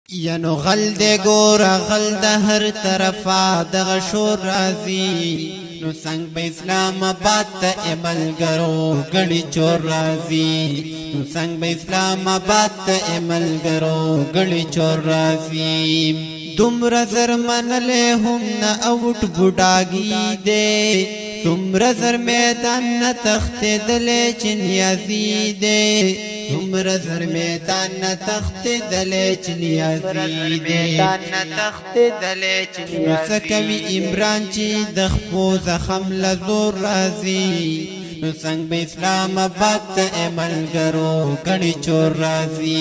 ینو غل دے گورا غل دا ہر طرفا دغ شور رازی نو سنگ با اسلام آباد تا عمل گرو گڑی چور رازی نو سنگ با اسلام آباد تا عمل گرو گڑی چور رازی دمرا زر منلے ہم نا اوٹ بڑاگی دے تمرا زر میدان نا تخت دلے چنیازی دے تمرا زر میدان نا تخت دلے چنیازی دے نسکوی عمران چی دخپو زخم لزور رازی نو سنگ با اسلام آباد تا عمل گرو گڑی چور رازی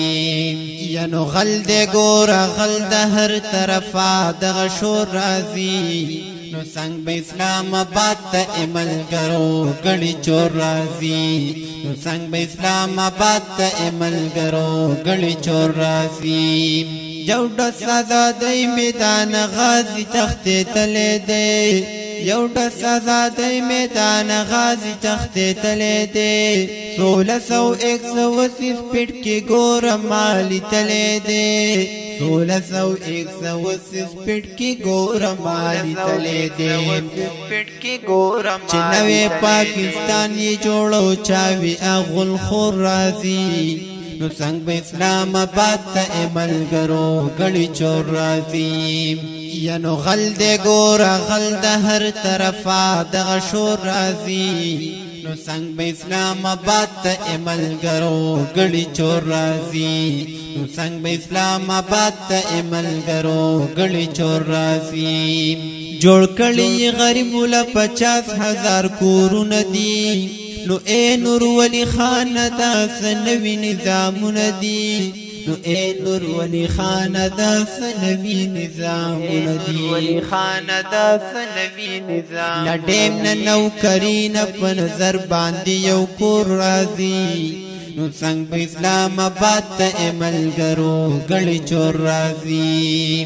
ینو غل دے گورا غل دا ہر طرفا دغ شور رازی نو سنگ با اسلام آباد تا عمل گرو گڑی چور رازی نو سنگ با اسلام آباد تا عمل گرو گڑی چور رازی جوڑا سازا دی میدان غازی تخت تلے دے یوڑا سازا دی میدان غازی تخت تلے دے 1600 پیٹ کی گورا مالی تلے دے 1600 پیٹ کی گورا مالی تلے دے چنوے پاکستان یہ جوڑو چاوی اغل خور رازی نو سنگ با اسلام آباد تا عمل گرو گڑی چور رازی ینو غل دے گورا غل دا ہر طرفا دغ شور رازی نو سنگ با اسلام آباد تا عمل گرو گڑی چور رازی نو سنگ با اسلام آباد تا عمل گرو گڑی چور رازی جوڑ کڑی غریب لا 50,000 کورون دی نو اے نور ولی خان دا سنوی نظامون دی نو اے نور ولی خان دا سنوی نظامون دی نڈیم ننو کرین پن زر باندی یو کور رازی نو سنگ با اسلام آباد تا عمل گرو گڑی چور رازی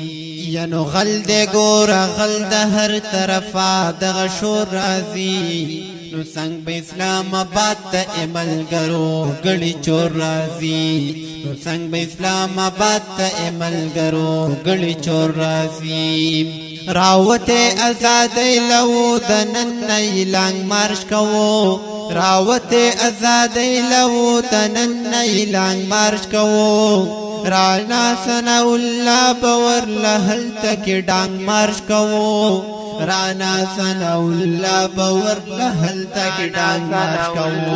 ینو غل دے گورا غل دا ہر طرفا دغ شور رازی نو سنگ با اسلام آباد تا عمل گرو گڑی چور رازی نو سنگ با اسلام آباد تا عمل گرو گڑی چور رازی راوت ازادی لو دنن ایلانگ مارش کوو راوت ازادی لو دنن ایلانگ مارش کوو رانا سنا اللہ باور لہل تک ڈانگ مارش کوو رانا سنا اللہ باور لہل تک ڈانگ مارش کوو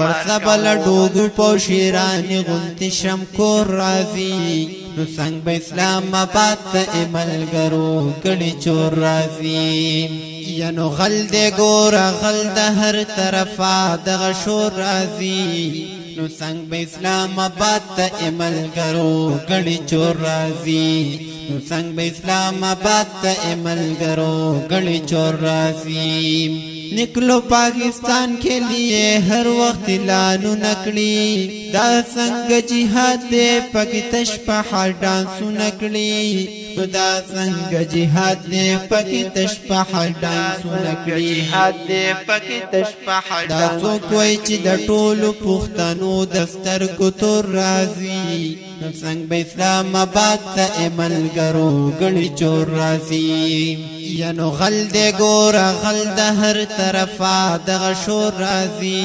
ورسبل ڈوگو پوشیرانی غنتی شم کور رازی نو سنگ با اسلام آباد تا عمل گرو گڑی چور رازی ینو غل دے گورا غل دا ہر طرفا دغ شور رازی نو سنگ با اسلام آباد تا عمل گرو گڑی چور رازی نو سنگ با اسلام آباد تا عمل گرو گڑی چور رازی نکلو پاکستان کے لیے ہر وقت لانو نکلی دا سنگ جہاد دے پکتش پہا ڈانسو نکلی دا سنگ جہاد دے پکتش پہا ڈانسو نکلی دا سو کوئی چی دا ٹولو پختنو دستر کتر رازی نو سنگ با اسلام آباد تا عمل گرو گڑی چور رازی ینو غل دے گورا غل دا ہر طرفا دغ شور رازی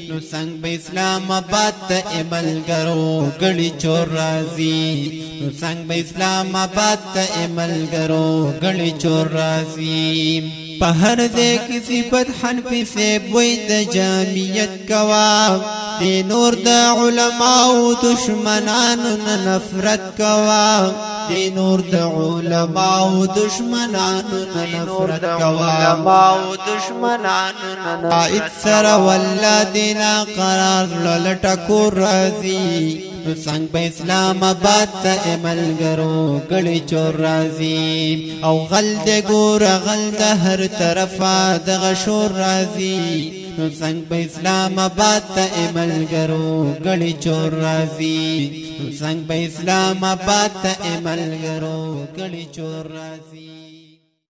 نو سنگ با اسلام آباد تا عمل گرو گڑی چور رازی نو سنگ با اسلام آباد تا عمل گرو گڑی چور رازی پہر دے کسی بدحن پی سے بوئی دا جامعیت کوا دے نور دا علماء دشمنانو نفرت کوا دے نور دا علماء دشمنانو نفرت کوا قائد سر واللہ دینا قرار للٹا کور رازی نو سنگ با اسلام آباد تا عمل گرو گڑی چور رازی او غل دے گورا غل دا ہر طرفا دغ شور رازی نو سنگ با اسلام آباد تا عمل گرو گڑی چور رازی نو سنگ با اسلام آباد تا عمل گرو گڑی چور رازی